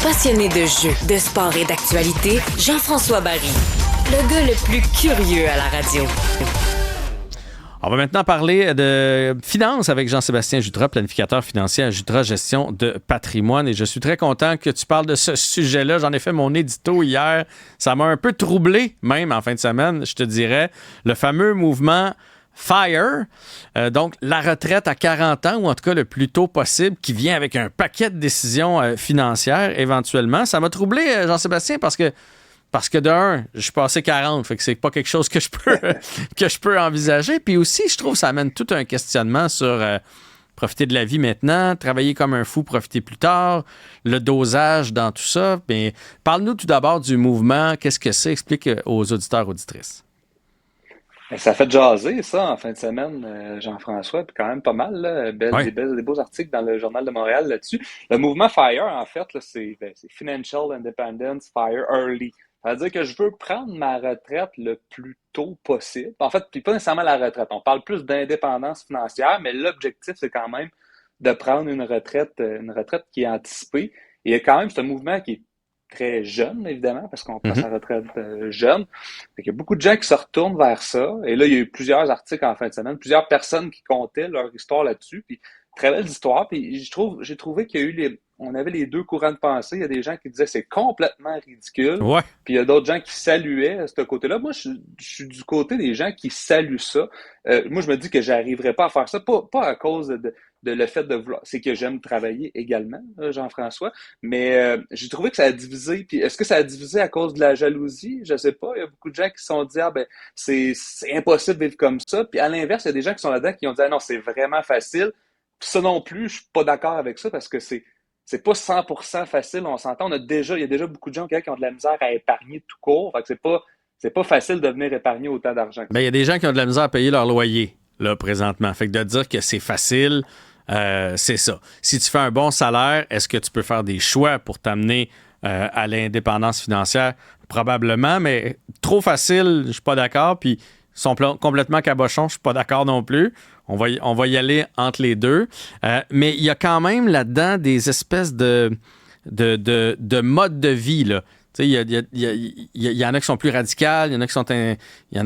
Passionné de jeux, de sport et d'actualité, Jean-François Barry. Le gars le plus curieux à la radio. On va maintenant parler de finances avec Jean-Sébastien Jutras, planificateur financier à Jutras Gestion de patrimoine. Et je suis très content que tu parles de ce sujet-là. J'en ai fait mon édito hier. Ça m'a un peu troublé, même en fin de semaine, je te dirais. Le fameux mouvement FIRE, donc la retraite à 40 ans, ou en tout cas le plus tôt possible, qui vient avec un paquet de décisions financières éventuellement. Ça m'a troublé, Jean-Sébastien, parce que de un, je suis passé 40, fait que c'est pas quelque chose que je peux envisager. Puis aussi, je trouve que ça amène tout un questionnement sur profiter de la vie maintenant, travailler comme un fou, profiter plus tard, le dosage dans tout ça. Mais parle-nous tout d'abord du mouvement. Qu'est-ce que c'est? Explique aux auditeurs, auditrices. Ça fait jaser, ça, en fin de semaine, Jean-François, puis quand même pas mal, là, Ouais. des beaux articles dans le Journal de Montréal là-dessus. Le mouvement FIRE, en fait, là, c'est Financial Independence FIRE Early. Ça veut dire que je veux prendre ma retraite le plus tôt possible. En fait, puis pas nécessairement la retraite. On parle plus d'indépendance financière, mais l'objectif, c'est quand même de prendre une retraite qui est anticipée. Et il y a quand même ce mouvement qui est très jeune, évidemment, parce qu'on prend sa retraite jeune. Fait qu'il y a beaucoup de gens qui se retournent vers ça. Et là, il y a eu plusieurs articles en fin de semaine, plusieurs personnes qui contaient leur histoire là-dessus. Puis, très belle histoire. Puis, j'ai trouvé qu'il y a eu on avait les deux courants de pensée. Il y a des gens qui disaient c'est complètement ridicule. Ouais. Puis, il y a d'autres gens qui saluaient ce côté-là. Moi, je suis du côté des gens qui saluent ça. Moi, je me dis que j'arriverais pas à faire ça. Pas à cause de le fait de vouloir. C'est que j'aime travailler également, Jean-François. Mais j'ai trouvé que ça a divisé. Puis est-ce que ça a divisé à cause de la jalousie? Je sais pas. Il y a beaucoup de gens qui se sont dit c'est impossible de vivre comme ça. Puis à l'inverse, il y a des gens qui sont là-dedans qui ont dit non, c'est vraiment facile. Puis ça non plus, je suis pas d'accord avec ça parce que c'est pas 100% facile, on s'entend. Il y a déjà beaucoup de gens qui ont de la misère à épargner tout court. Fait que c'est pas facile de venir épargner autant d'argent. Ben, il y a des gens qui ont de la misère à payer leur loyer, là, présentement. Fait que de dire que c'est facile, c'est ça. Si tu fais un bon salaire, est-ce que tu peux faire des choix pour t'amener à l'indépendance financière? Probablement, mais trop facile, je suis pas d'accord. Puis, ils sont complètement cabochons, je suis pas d'accord non plus. On va y aller entre les deux. Mais il y a quand même là-dedans des espèces de modes de vie, là. Tu sais, il y en a qui sont plus radicales, il y en a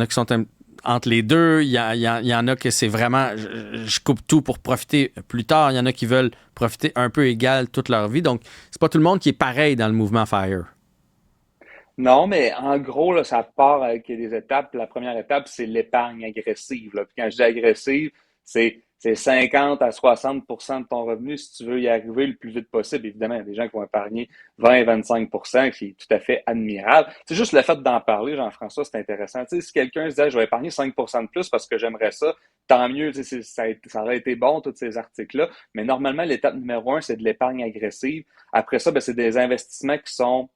qui sont entre les deux, il y en a que c'est vraiment je coupe tout pour profiter plus tard, il y en a qui veulent profiter un peu égal toute leur vie. Donc, c'est pas tout le monde qui est pareil dans le mouvement FIRE. Non, mais en gros, là, ça part avec des étapes. La première étape, c'est l'épargne agressive, là. Puis quand je dis agressive, c'est 50 à 60% de ton revenu si tu veux y arriver le plus vite possible. Évidemment, il y a des gens qui vont épargner 20-25%, qui est tout à fait admirable. C'est juste le fait d'en parler, Jean-François, c'est intéressant. Tu sais, si quelqu'un se disait, je vais épargner 5% de plus parce que j'aimerais ça, tant mieux, tu sais, ça aurait été bon, tous ces articles-là. Mais normalement, l'étape numéro 1, c'est de l'épargne agressive. Après ça, c'est des investissements qui sont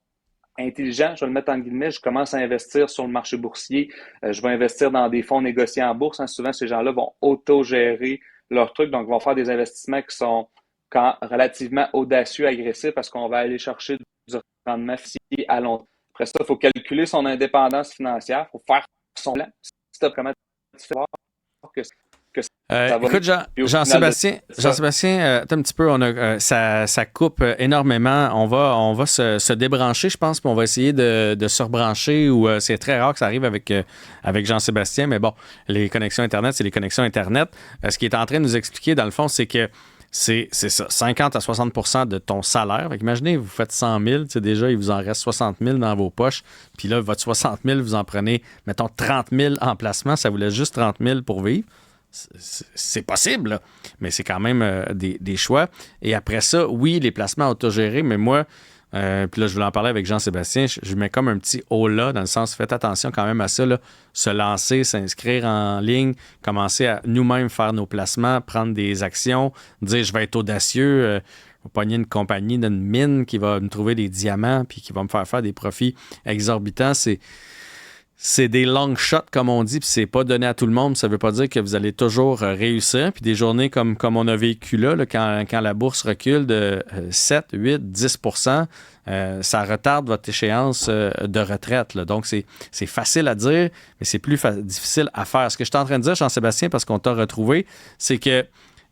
intelligent, je vais le mettre en guillemets, je commence à investir sur le marché boursier, je vais investir dans des fonds négociés en bourse. Hein. Souvent, ces gens-là vont auto-gérer leurs trucs, donc vont faire des investissements qui sont relativement audacieux, agressifs, parce qu'on va aller chercher du rendement financier à long terme. Après ça, il faut calculer son indépendance financière, il faut faire son plan. Si tu as comment tu fais voir que écoute, Jean-Sébastien, attends un petit peu, ça coupe énormément. On va se débrancher, je pense, puis on va essayer de se rebrancher, ou c'est très rare que ça arrive avec Jean-Sébastien, mais bon, les connexions Internet, c'est les connexions Internet. Ce qu'il est en train de nous expliquer, dans le fond, c'est que c'est ça, 50 à 60% de ton salaire. Fait imaginez, vous faites 100 000, déjà, il vous en reste 60 000 dans vos poches, puis là, votre 60 000, vous en prenez, mettons, 30 000 en placement, ça vous laisse juste 30 000 pour vivre. C'est possible, là, mais c'est quand même des choix. Et après ça, oui, les placements autogérés, mais moi, puis là, je voulais en parler avec Jean-Sébastien, je mets comme un petit « haut » là, dans le sens, faites attention quand même à ça, là, se lancer, s'inscrire en ligne, commencer à nous-mêmes faire nos placements, prendre des actions, dire « je vais être audacieux », pogner une compagnie d'une mine qui va me trouver des diamants puis qui va me faire des profits exorbitants, c'est des long shots, comme on dit, puis c'est pas donné à tout le monde. Ça veut pas dire que vous allez toujours réussir. Puis des journées comme on a vécu là, quand la bourse recule de 7, 8, 10%, ça retarde votre échéance de retraite, là. Donc, c'est facile à dire, mais c'est plus difficile à faire. Ce que je suis en train de dire, Jean-Sébastien, parce qu'on t'a retrouvé, c'est que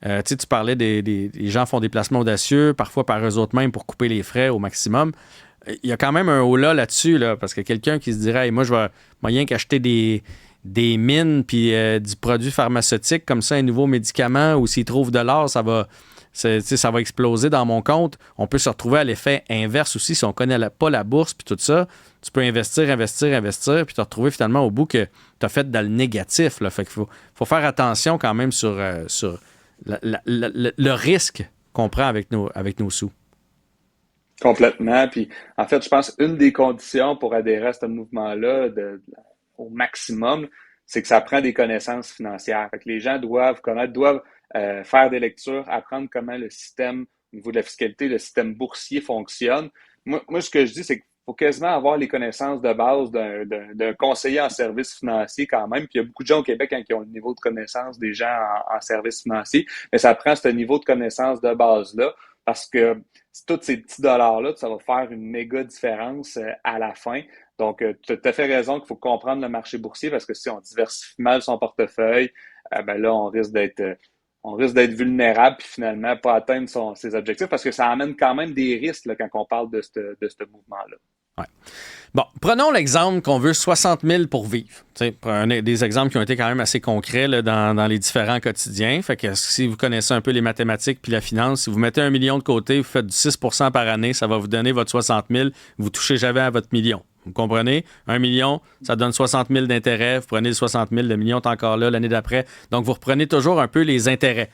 Tu parlais des gens font des placements audacieux, parfois par eux autres mêmes pour couper les frais au maximum. Il y a quand même un holà là-dessus, là, parce que quelqu'un qui se dirait hey, moi, je vais moyen qu'acheter des mines puis du produit pharmaceutique comme ça, un nouveau médicament, ou s'il trouve de l'or, ça va exploser dans mon compte. On peut se retrouver à l'effet inverse aussi si on ne connaît pas la bourse puis tout ça. Tu peux investir, puis te retrouver finalement au bout que tu as fait dans le négatif. Là. Fait qu'il faut faire attention quand même sur le risque qu'on prend avec nos sous. Complètement. Puis, en fait, je pense une des conditions pour adhérer à ce mouvement-là au maximum, c'est que ça prend des connaissances financières. Fait que les gens doivent connaître, faire des lectures, apprendre comment le système, au niveau de la fiscalité, le système boursier fonctionne. Moi, ce que je dis, c'est qu'il faut quasiment avoir les connaissances de base d'un conseiller en services financiers quand même. Puis il y a beaucoup de gens au Québec qui ont le niveau de connaissance des gens en services financiers, mais ça prend ce niveau de connaissance de base-là parce que tous ces petits dollars-là, ça va faire une méga différence à la fin. Donc, tu as tout à fait raison qu'il faut comprendre le marché boursier parce que si on diversifie mal son portefeuille, là, on risque d'être vulnérable puis finalement pas atteindre ses objectifs parce que ça amène quand même des risques là, quand on parle de ce mouvement-là. Ouais. Bon, prenons l'exemple qu'on veut 60 000 pour vivre. Des exemples qui ont été quand même assez concrets là, dans les différents quotidiens. Fait que si vous connaissez un peu les mathématiques puis la finance, si vous mettez 1 million de côté, vous faites du 6 % par année, ça va vous donner votre 60 000. Vous touchez jamais à votre million. Vous comprenez? 1 million, ça donne 60 000 d'intérêts. Vous prenez le 60 000, le million est encore là l'année d'après. Donc, vous reprenez toujours un peu les intérêts.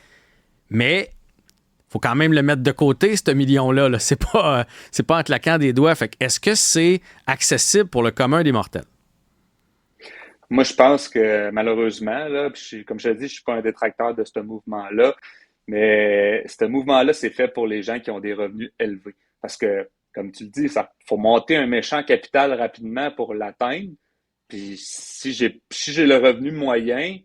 Mais il faut quand même le mettre de côté, ce million-là. Là. C'est pas en claquant des doigts. Fait que est-ce que c'est accessible pour le commun des mortels? Moi, je pense que malheureusement, là, comme je te dis, je ne suis pas un détracteur de ce mouvement-là, mais ce mouvement-là, c'est fait pour les gens qui ont des revenus élevés. Parce que, comme tu le dis, il faut monter un méchant capital rapidement pour l'atteindre. Puis si j'ai le revenu moyen,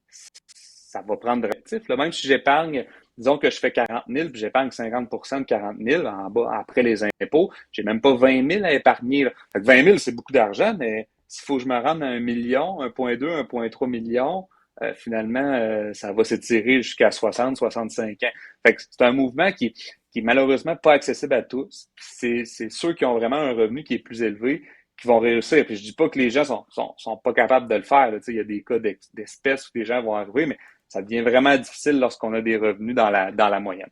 ça va prendre relatif. Là. Même si j'épargne, disons que je fais 40 000 puis j'épargne 50 % de 40 000 en bas après les impôts, j'ai même pas 20 000 à épargner. Là. Fait que 20 000, c'est beaucoup d'argent, mais s'il faut que je me rende à 1 million, 1,2, 1,3 million, finalement, ça va s'étirer jusqu'à 60, 65 ans. Fait que c'est un mouvement qui est malheureusement pas accessible à tous. C'est ceux qui ont vraiment un revenu qui est plus élevé qui vont réussir. Puis je dis pas que les gens sont pas capables de le faire. Il y a des cas d'espèces où les gens vont arriver, mais ça devient vraiment difficile lorsqu'on a des revenus dans la moyenne.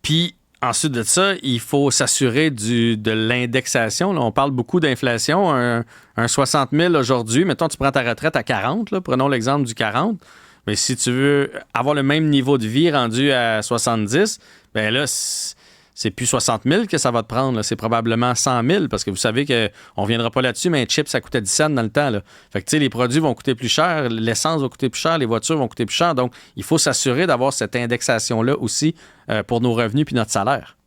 Puis ensuite de ça, il faut s'assurer de l'indexation. Là, on parle beaucoup d'inflation. Un 60 000 aujourd'hui, mettons, tu prends ta retraite à 40, là, prenons l'exemple du 40. Mais si tu veux avoir le même niveau de vie rendu à 70, bien là, c'est plus 60 000 que ça va te prendre. Là. C'est probablement 100 000 parce que vous savez qu'on ne reviendra pas là-dessus, mais un chip, ça coûtait 10 cents dans le temps. Là. Fait que, tu sais, les produits vont coûter plus cher, l'essence va coûter plus cher, les voitures vont coûter plus cher. Donc, il faut s'assurer d'avoir cette indexation-là aussi pour nos revenus puis notre salaire.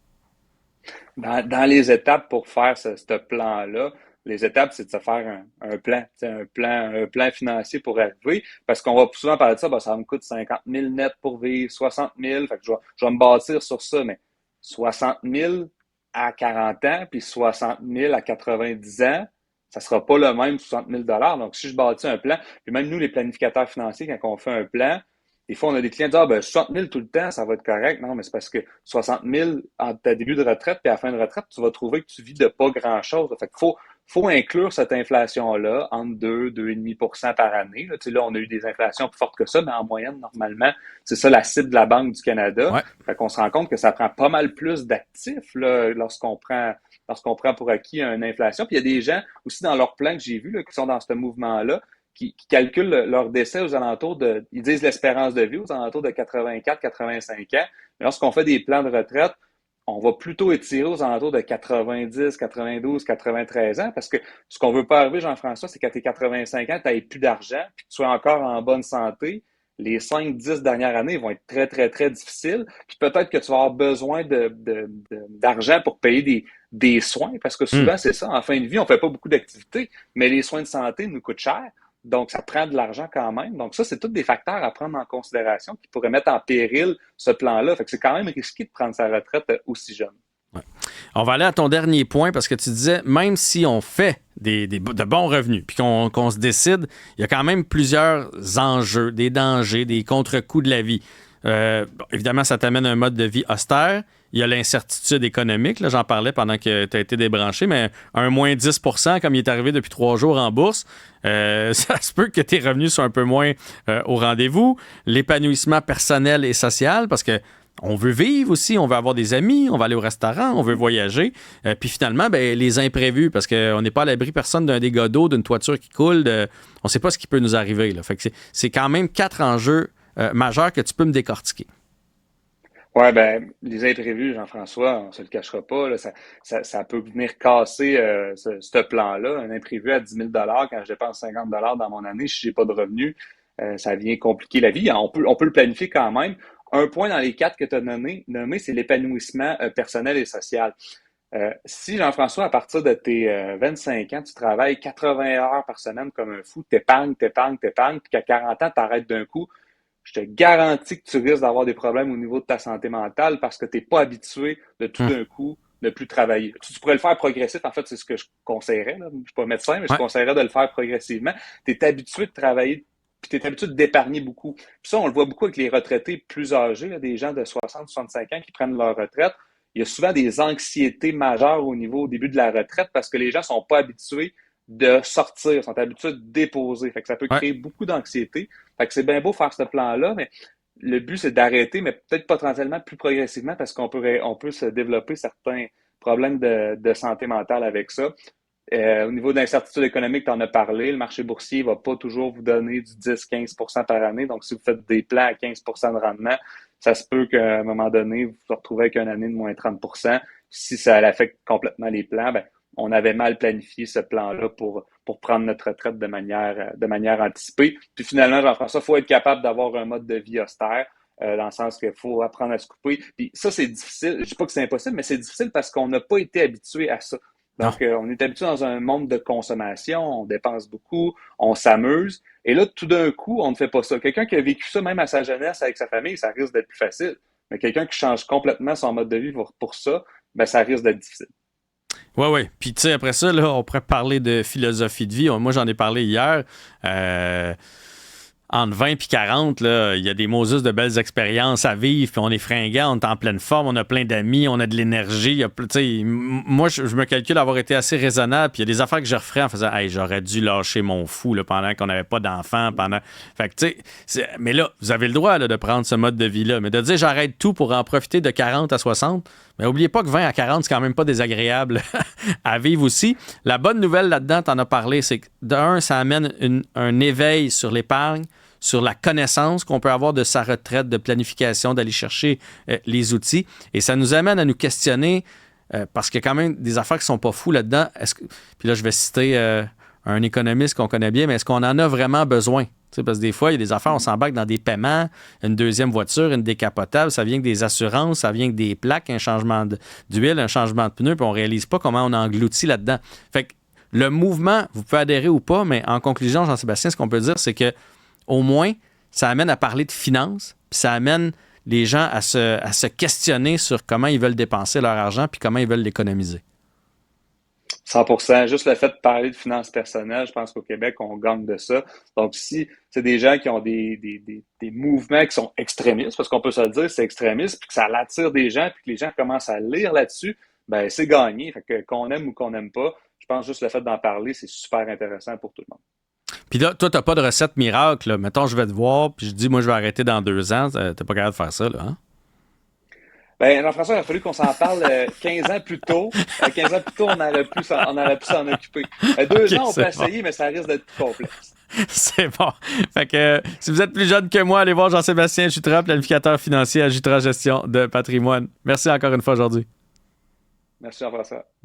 Dans les étapes pour faire ce plan-là, les étapes, c'est de se faire un plan financier pour arriver. Parce qu'on va souvent parler de ça, ça me coûte 50 000 net pour vivre, 60 000. Fait que je vais me bâtir sur ça, mais 60 000 à 40 ans, puis 60 000 à 90 ans, ça sera pas le même 60 000 $. Donc, si je bâtis un plan, puis même nous, les planificateurs financiers, quand on fait un plan, des fois, on a des clients qui disent 60 000 tout le temps, ça va être correct. Non, mais c'est parce que 60 000 en ta début de retraite puis à la fin de retraite, tu vas trouver que tu vis de pas grand-chose. Fait qu'il faut inclure cette inflation-là entre 2,5% par année. Là, tu sais, là, on a eu des inflations plus fortes que ça, mais en moyenne, normalement, c'est ça la cible de la Banque du Canada. Ouais. Fait qu'on se rend compte que ça prend pas mal plus d'actifs là, lorsqu'on prend pour acquis une inflation. Puis il y a des gens aussi dans leur plan que j'ai vu là, qui sont dans ce mouvement-là, qui calculent leur décès aux alentours ils disent l'espérance de vie aux alentours de 84, 85 ans. Mais lorsqu'on fait des plans de retraite, on va plutôt étirer aux alentours de 90, 92, 93 ans parce que ce qu'on veut pas arriver, Jean-François, c'est qu'à tes 85 ans, tu n'aies plus d'argent puis que tu sois encore en bonne santé. Les 5-10 dernières années vont être très, très, très difficiles. Puis peut-être que tu vas avoir besoin d'argent pour payer des soins parce que souvent, c'est ça. En fin de vie, on fait pas beaucoup d'activités, mais les soins de santé nous coûtent cher. Donc, ça prend de l'argent quand même. Donc, ça, c'est tous des facteurs à prendre en considération qui pourraient mettre en péril ce plan-là. Fait que c'est quand même risqué de prendre sa retraite aussi jeune. Ouais. On va aller à ton dernier point parce que tu disais, même si on fait de bons revenus puis qu'on se décide, il y a quand même plusieurs enjeux, des dangers, des contre-coups de la vie. Évidemment, ça t'amène un mode de vie austère. Il y a l'incertitude économique. Là, j'en parlais pendant que tu as été débranché, mais un moins 10 comme il est arrivé depuis 3 jours en bourse, ça se peut que tes revenus soient un peu moins au rendez-vous. L'épanouissement personnel et social, parce que on veut vivre aussi, on veut avoir des amis, on va aller au restaurant, on veut voyager. Puis finalement, les imprévus, parce qu'on n'est pas à l'abri personne d'un dégât d'eau, d'une toiture qui coule, on ne sait pas ce qui peut nous arriver. Là. Fait que c'est quand même 4 enjeux majeurs que tu peux me décortiquer. Oui, les imprévus, Jean-François, on ne se le cachera pas, là, ça peut venir casser ce plan-là. Un imprévu à 10 000 quand je dépense 50 dans mon année, si je n'ai pas de revenus, ça vient compliquer la vie. On peut le planifier quand même. Un point dans les 4 que tu as nommé, c'est l'épanouissement personnel et social. Si, Jean-François, à partir de tes 25 ans, tu travailles 80 heures par semaine comme un fou, t'épargnes, puis qu'à 40 ans, tu arrêtes d'un coup, je te garantis que tu risques d'avoir des problèmes au niveau de ta santé mentale parce que tu n'es pas habitué de tout d'un coup ne plus travailler. Tu pourrais le faire progressif, en fait, c'est ce que je conseillerais. Là. Je ne suis pas médecin, mais je conseillerais de le faire progressivement. Tu es habitué de travailler, puis tu es habitué d'épargner beaucoup. Puis ça, on le voit beaucoup avec les retraités plus âgés, là, des gens de 60-65 ans qui prennent leur retraite. Il y a souvent des anxiétés majeures au début de la retraite parce que les gens ne sont pas habitués de sortir, sont habitués de déposer. Fait que ça peut créer beaucoup d'anxiété. Fait que c'est bien beau faire ce plan-là, mais le but, c'est d'arrêter, mais peut-être potentiellement plus progressivement parce qu'on peut se développer certains problèmes de santé mentale avec ça. Au niveau de l'incertitude économique, tu en as parlé. Le marché boursier ne va pas toujours vous donner du 10-15 par année. Donc, si vous faites des plans à 15 de rendement, ça se peut qu'à un moment donné, vous vous retrouvez avec une année de moins 30 Si ça affecte complètement les plans, on avait mal planifié ce plan-là pour prendre notre retraite de manière anticipée. Puis finalement, Jean-François, il faut être capable d'avoir un mode de vie austère, dans le sens qu'il faut apprendre à se couper. Puis ça, c'est difficile. Je ne dis pas que c'est impossible, mais c'est difficile parce qu'on n'a pas été habitué à ça. Donc, on est habitué dans un monde de consommation, on dépense beaucoup, on s'amuse. Et là, tout d'un coup, on ne fait pas ça. Quelqu'un qui a vécu ça même à sa jeunesse avec sa famille, ça risque d'être plus facile. Mais quelqu'un qui change complètement son mode de vie pour ça, ça risque d'être difficile. Oui. Puis, tu sais, après ça, là, on pourrait parler de philosophie de vie. Moi, j'en ai parlé hier. Entre 20 et 40, là, il y a des Moses de belles expériences à vivre, puis on est fringant, on est en pleine forme, on a plein d'amis, on a de l'énergie. Moi, je me calcule avoir été assez raisonnable, puis il y a des affaires que je referais en faisant « Hey, j'aurais dû lâcher mon fou là, pendant qu'on n'avait pas d'enfants. » Fait que, tu sais, mais là, vous avez le droit là, de prendre ce mode de vie-là, mais de dire « J'arrête tout pour en profiter de 40 à 60 », mais n'oubliez pas que 20 à 40, c'est quand même pas désagréable à vivre aussi. La bonne nouvelle là-dedans, tu en as parlé, c'est que d'un, ça amène un éveil sur l'épargne, sur la connaissance qu'on peut avoir de sa retraite, de planification, d'aller chercher les outils. Et ça nous amène à nous questionner, parce qu'il y a quand même des affaires qui sont pas fous là-dedans. Puis là, je vais citer un économiste qu'on connaît bien, mais est-ce qu'on en a vraiment besoin? T'sais, parce que des fois, il y a des affaires, on s'embarque dans des paiements, une deuxième voiture, une décapotable, ça vient que des assurances, ça vient que des plaques, un changement d'huile, un changement de pneu, puis on réalise pas comment on engloutit là-dedans. Fait que le mouvement, vous pouvez adhérer ou pas, mais en conclusion, Jean-Sébastien, ce qu'on peut dire, c'est que au moins, ça amène à parler de finances, puis ça amène les gens à se questionner sur comment ils veulent dépenser leur argent puis comment ils veulent l'économiser. 100%. Juste le fait de parler de finances personnelles, je pense qu'au Québec, on gagne de ça. Donc, si c'est des gens qui ont des mouvements qui sont extrémistes, parce qu'on peut se le dire, c'est extrémiste, puis que ça attire des gens, puis que les gens commencent à lire là-dessus, c'est gagné. Fait que qu'on aime ou qu'on n'aime pas, je pense juste le fait d'en parler, c'est super intéressant pour tout le monde. Puis là, toi, t'as pas de recette miracle. Là. Mettons, je vais te voir, puis je dis, moi, je vais arrêter dans 2 ans. T'es pas capable de faire ça, là, hein? Jean-François, il a fallu qu'on s'en parle 15 ans plus tôt. 15 ans plus tôt, on aurait pu s'en occuper. 2 ans, on peut essayer, mais ça risque d'être plus complexe. C'est bon. Fait que si vous êtes plus jeune que moi, allez voir Jean-Sébastien Jutra, planificateur financier à Jutra Gestion de patrimoine. Merci encore une fois aujourd'hui. Merci Jean-François.